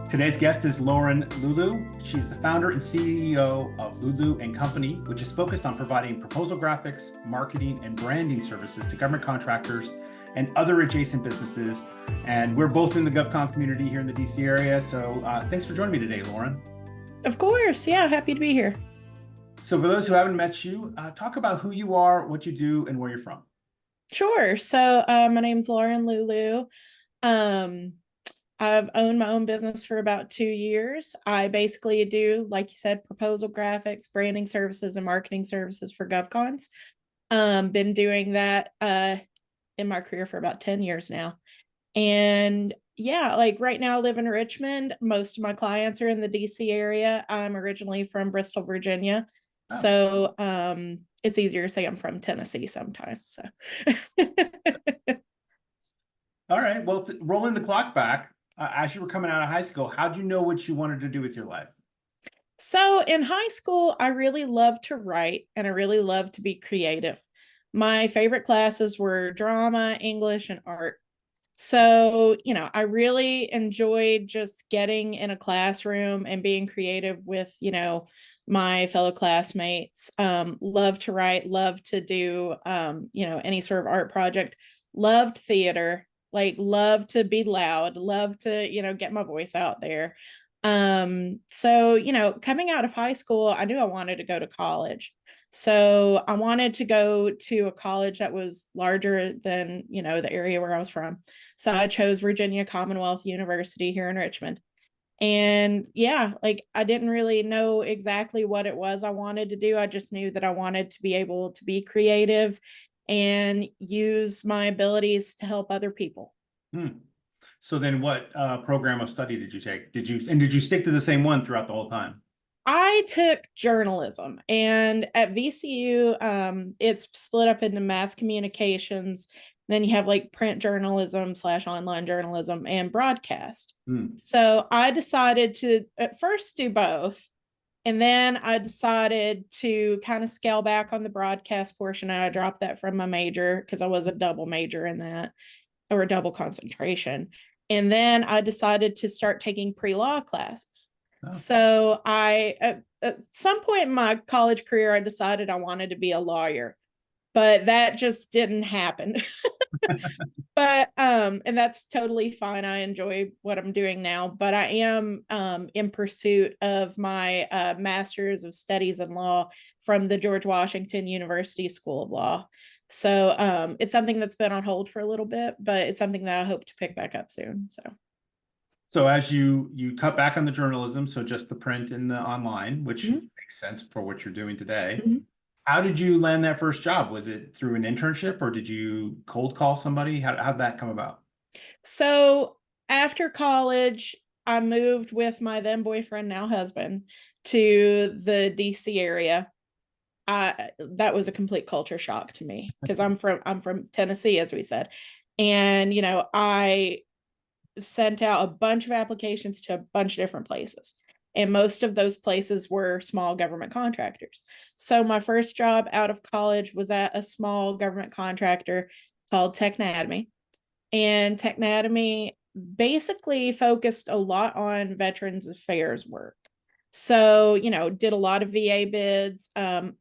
Today's guest is Lauren Leulu. She's the founder and CEO of Leulu and Company, which is focused on providing proposal graphics, marketing, and branding services to government contractors and other adjacent businesses. And we're both in the GovCon community here in the DC area. So thanks for joining me today, Lauren. Of course. Yeah, happy to be here. So for those who haven't met you, talk about who you are, what you do, and where you're from. Sure. So my name's Lauren Leulu. Um, I've owned my own business for about 2 years. I basically do, like you said, proposal graphics, branding services, and marketing services for GovCons. Been doing that in my career for about 10 years now. And yeah, like right now I live in Richmond. Most of my clients are in the DC area. I'm originally from Bristol, Virginia. Oh. So it's easier to say I'm from Tennessee sometimes. So All right. Well, rolling the clock back, as you were coming out of high school, how did you know what you wanted to do with your life? So in high school, I really loved to write and I really loved to be creative. My favorite classes were drama, English, and art. So, I really enjoyed just getting in a classroom and being creative with, my fellow classmates. Love to write, love to do, any sort of art project, loved theater, like love to be loud, love to, get my voice out there. So, coming out of high school, I knew I wanted to go to college. So I wanted to go to a college that was larger than, the area where I was from. So I chose Virginia Commonwealth University here in Richmond. And yeah, like I didn't really know exactly what it was I wanted to do. I just knew that I wanted to be able to be creative and use my abilities to help other people. So then what program of study did you take? Did you stick to the same one throughout the whole time? I took journalism, and at VCU, it's split up into mass communications. Then you have like print journalism / online journalism and broadcast. So I decided to at first do both. And then I decided to kind of scale back on the broadcast portion. And I dropped that from my major because I was a double major in that, or a double concentration. And then I decided to start taking pre-law classes. Oh. So at some point in my college career, I decided I wanted to be a lawyer, but that just didn't happen. But and that's totally fine. I enjoy what I'm doing now, but I am in pursuit of my master's of studies in law from the George Washington University School of Law. So it's something that's been on hold for a little bit, but it's something that I hope to pick back up soon. So as you cut back on the journalism, so just the print and the online, which makes sense for what you're doing today. How did you land that first job? Was it through an internship or did you cold call somebody? How'd that come about? So after college, I moved with my then boyfriend, now husband, to the DC area. That was a complete culture shock to me because I'm from Tennessee, as we said. And, I sent out a bunch of applications to a bunch of different places. And most of those places were small government contractors. So my first job out of college was at a small government contractor called Technatomy. And Technatomy basically focused a lot on Veterans Affairs work. So, did a lot of VA bids.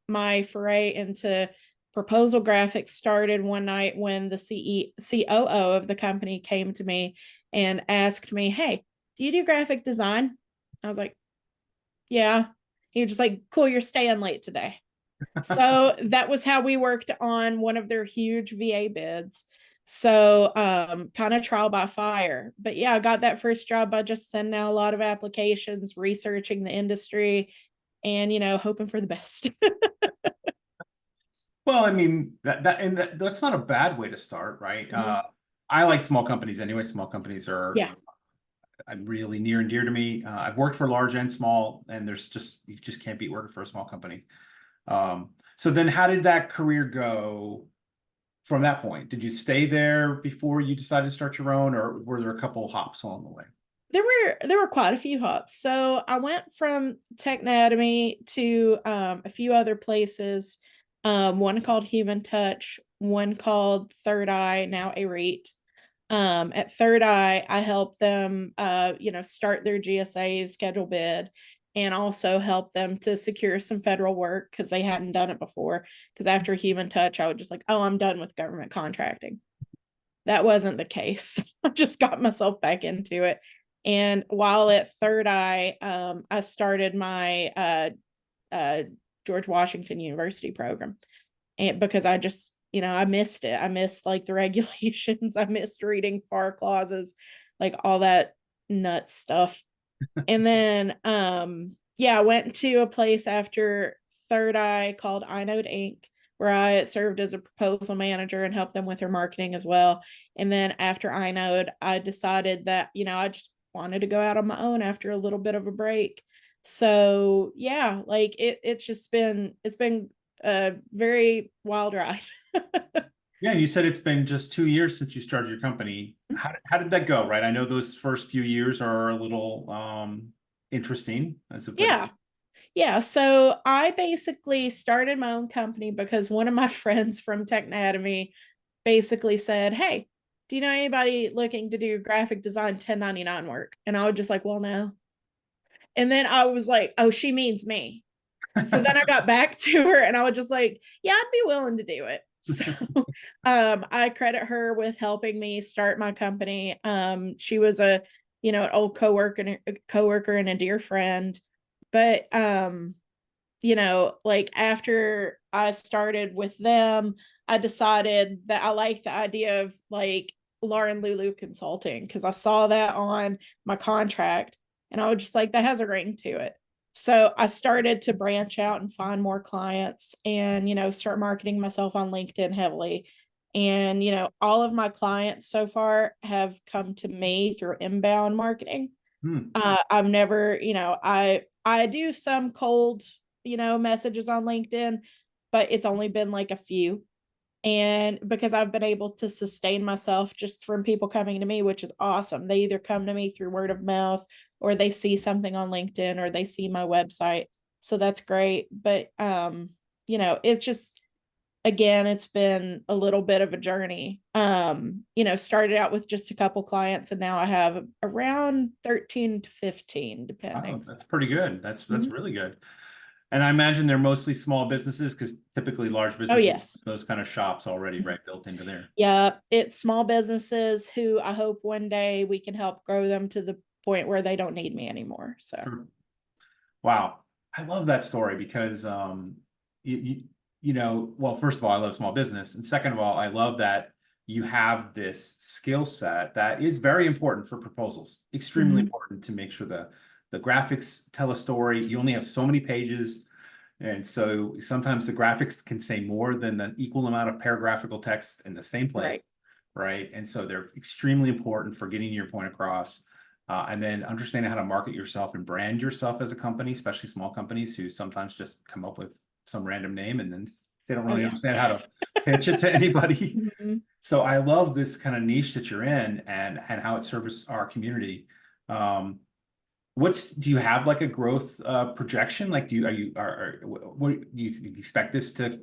My foray into proposal graphics started one night when the COO of the company came to me and asked me, "Hey, do you do graphic design?" I was like, "Yeah." He was just like, "Cool, you're staying late today." So that was how we worked on one of their huge VA bids. So kind of trial by fire. But yeah, I got that first job by just sending out a lot of applications, researching the industry, and hoping for the best. Well, I mean, that's not a bad way to start, right? I like small companies anyway. Small companies are really near and dear to me. I've worked for large and small, and you just can't beat working for a small company. So then how did that career go from that point? Did you stay there before you decided to start your own, or were there a couple of hops along the way? There were quite a few hops. So I went from Technatomy to a few other places. One called Human Touch, one called Third Eye, now a REIT. At Third Eye, I help them, start their GSA schedule bid, and also help them to secure some federal work because they hadn't done it before. Because after Human Touch, I would just like, oh, I'm done with government contracting. That wasn't the case. I just got myself back into it. And while at Third Eye, I started my George Washington University program, and because I just, I missed it. I missed like the regulations. I missed reading FAR clauses, like all that nut stuff. And then, I went to a place after Third Eye called iNode Inc., where I served as a proposal manager and helped them with their marketing as well. And then after iNode, I decided that, I just wanted to go out on my own after a little bit of a break. So yeah, like it's been a very wild ride. Yeah, you said it's been just 2 years since you started your company. How did that go? Right, I know those first few years are a little interesting, as a Yeah. Yeah, so I basically started my own company because one of my friends from Technatomy basically said, "Hey, do you know anybody looking to do graphic design 1099 work?" And I was just like, "Well, no." And then I was like, "Oh, she means me." So then I got back to her and I was just like, "Yeah, I'd be willing to do it." So I credit her with helping me start my company. She was an old coworker and a dear friend. But like after I started with them, I decided that I like the idea of like Lauren Leulu consulting because I saw that on my contract and I was just like, that has a ring to it. So I started to branch out and find more clients and, start marketing myself on LinkedIn heavily. And, all of my clients so far have come to me through inbound marketing. I've never, I do some cold, messages on LinkedIn, but it's only been like a few. And because I've been able to sustain myself just from people coming to me, which is awesome. They either come to me through word of mouth or they see something on LinkedIn or they see my website. So that's great. But it's just, again, it's been a little bit of a journey. Started out with just a couple clients and now I have around 13 to 15 Wow, depending. that's pretty good. That's Mhm. really good. And I imagine they're mostly small businesses because typically large Oh businesses, yes. those kind of shops already right built into there. Yeah, it's small businesses who I hope one day we can help grow them to the point where they don't need me anymore. So, Sure. Wow. I love that story because you, you well, first of all, I love small business. And second of all, I love that you have this skill set that is very important for proposals, extremely mhm. important to make sure the graphics tell a story. You only have so many pages. And so sometimes the graphics can say more than the equal amount of paragraphical text in the same place, Right. right? And so they're extremely important for getting your point across. And then understanding how to market yourself and brand yourself as a company, especially small companies who sometimes just come up with some random name and then they don't Oh really yeah. understand how to pitch it to anybody. Mhm. So I love this kind of niche that you're in and how it serves our community. Um, do you have like a growth projection? Like, what do you expect this to,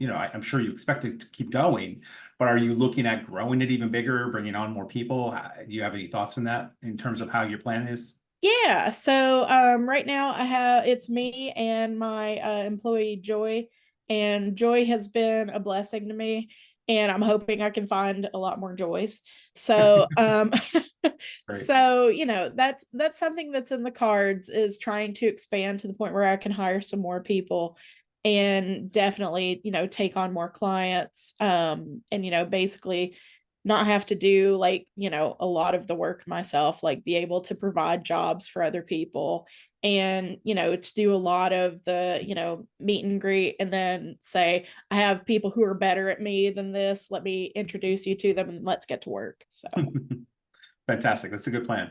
I'm sure you expect it to keep going, but are you looking at growing it even bigger, bringing on more people? Do you have any thoughts on that in terms of how your plan is? Yeah. So right now it's me and my employee Joy, and Joy has been a blessing to me, and I'm hoping I can find a lot more joys. So Great. so that's something that's in the cards, is trying to expand to the point where I can hire some more people and definitely, take on more clients, and basically not have to do like, a lot of the work myself, like be able to provide jobs for other people and, to do a lot of the, meet and greet and then say, I have people who are better at me than this. Let me introduce you to them and let's get to work. So, Fantastic. That's a good plan.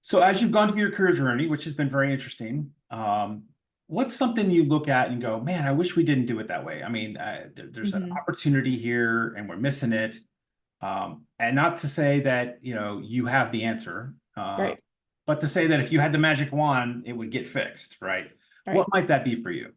So as you've gone through your career journey, which has been very interesting, what's something you look at and go, man, I wish we didn't do it that way. I mean, there's an mhm, opportunity here and we're missing it. And not to say that, you have the answer, right, but to say that if you had the magic wand, it would get fixed, right? What right. might that be for you?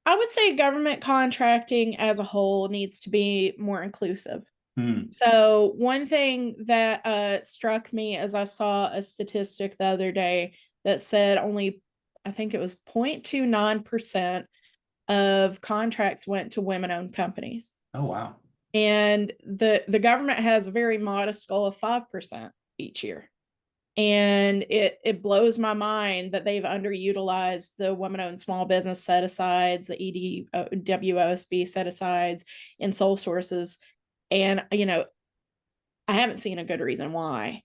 I would say government contracting as a whole needs to be more inclusive. Hmm. So one thing that struck me as I saw a statistic the other day that said only, I think it was 0.29% of contracts went to women-owned companies. Oh, wow. And the government has a very modest goal of 5% each year. And it blows my mind that they've underutilized the women-owned small business set-asides, the EDWOSB set-asides, and sole sources. And, I haven't seen a good reason why. Hmm.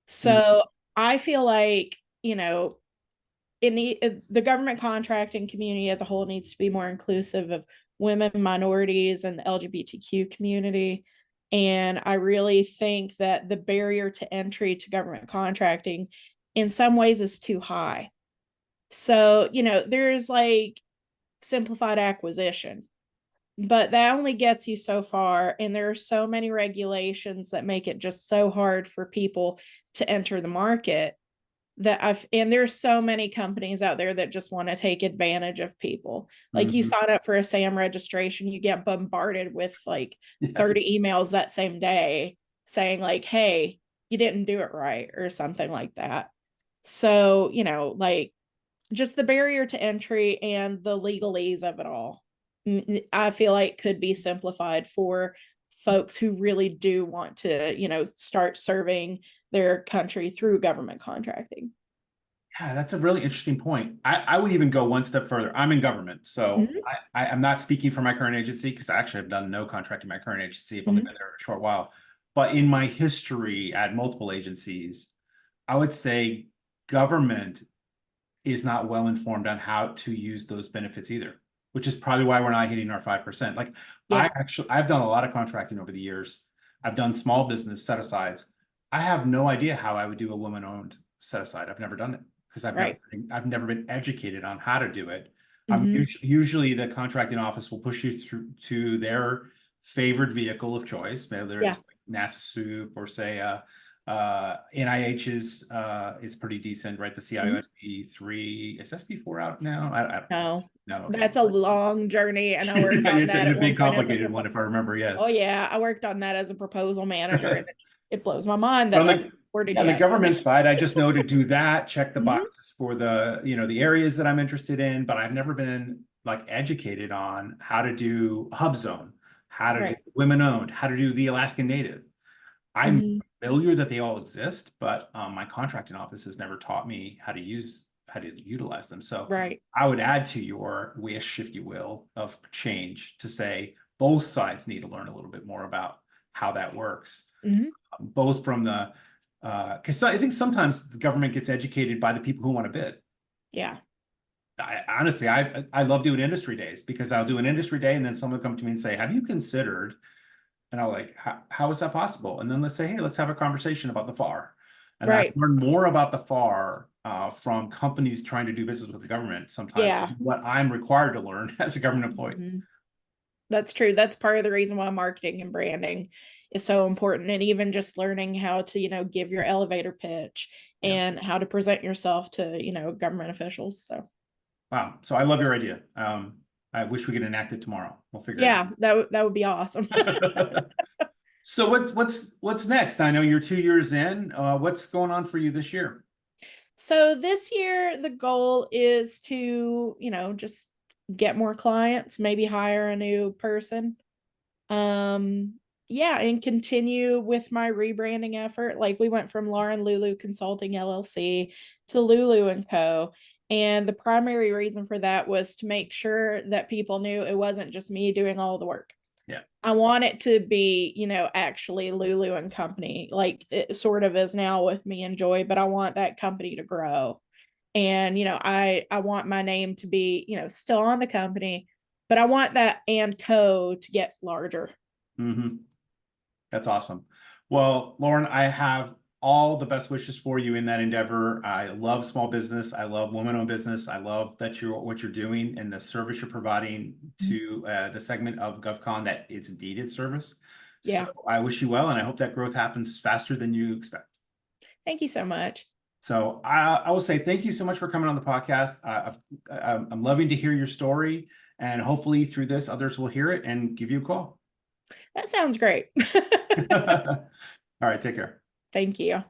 So I feel like, the government contracting community as a whole needs to be more inclusive of women, minorities, and the LGBTQ community. And I really think that the barrier to entry to government contracting in some ways is too high. So, there's like simplified acquisition, but that only gets you so far. And there are so many regulations that make it just so hard for people to enter the market and there's so many companies out there that just want to take advantage of people. Like you Hmm. sign up for a SAM registration, you get bombarded with like Yes. 30 emails that same day saying like, hey, you didn't do it right or something like that. So, like just the barrier to entry and the legalese of it all, I feel like could be simplified for folks who really do want to, start serving their country through government contracting. Yeah, that's a really interesting point. I would even go one step further. I'm in government, so Mm-hmm. I'm not speaking for my current agency because I actually have done no contracting in my current agency. I've only Mm-hmm. been there a short while. But in my history at multiple agencies, I would say government is not well informed on how to use those benefits either, which is probably why we're not hitting our 5%. Like Yeah, I've done a lot of contracting over the years. I've done small business set asides. I have no idea how I would do a woman owned set aside. I've never done it because right. I've never been educated on how to do it. Mm-hmm. Usually the contracting office will push you through to their favored vehicle of choice, whether Yeah. it's NASA Soup or say NIH is pretty decent, right? The Mm-hmm. CIOSP3, is SP4 out now? I don't know. No, No, okay. that's a long journey. And I worked on It's that a at one big point as a complicated one if I remember, yes. oh yeah, I worked on that as a proposal manager, and it blows my mind On that that's the supported on the yet. government side, I just know to do that, check the Mm-hmm. boxes for the areas that I'm interested in, but I've never been like educated on how to do hub zone, how to do Right. women owned, how to do the Alaskan Native. I'm Mm-hmm. familiar that they all exist, but my contracting office has never taught me how to utilize them. So Right. I would add to your wish, if you will, of change to say both sides need to learn a little bit more about how that works, Mm-hmm. both from the because I think sometimes the government gets educated by the people who want to bid. Yeah. Honestly, I love doing industry days because I'll do an industry day and then someone will come to me and say, "Have you considered?" And I'm like, how is that possible? And then let's say, hey, let's have a conversation about the FAR. And I've Right. learned more about the FAR from companies trying to do business with the government sometimes Yeah. than what I'm required to learn as a government employee. Mm-hmm. That's true. That's part of the reason why marketing and branding is so important. And even just learning how to, give your elevator pitch Yeah. and how to present yourself to, government officials. So Wow. So I love your idea. I wish we could enact it tomorrow. We'll figure it yeah, that would be awesome. out. So what's next? I know you're 2 years in. What's going on for you this year? So this year, the goal is to, just get more clients, maybe hire a new person. Um, yeah, and continue with my rebranding effort. Like we went from Lauren Leulu Consulting LLC to Lulu and Co. And the primary reason for that was to make sure that people knew it wasn't just me doing all the work. Yeah. I want it to be, actually Lulu and Company, like it sort of is now with me and Joy, but I want that company to grow. And, I want my name to be, still on the company, but I want that and co to get larger. Mm-hmm. That's awesome. Well, Lauren, I have all the best wishes for you in that endeavor. I love small business. I love women-owned business. I love that what you're doing and the service you're providing to the segment of GovCon that is needed service. So Yeah. I wish you well, and I hope that growth happens faster than you expect. Thank you so much. So I will say thank you so much for coming on the podcast. I'm loving to hear your story, and hopefully through this, others will hear it and give you a call. That sounds great. All right, take care. Thank you.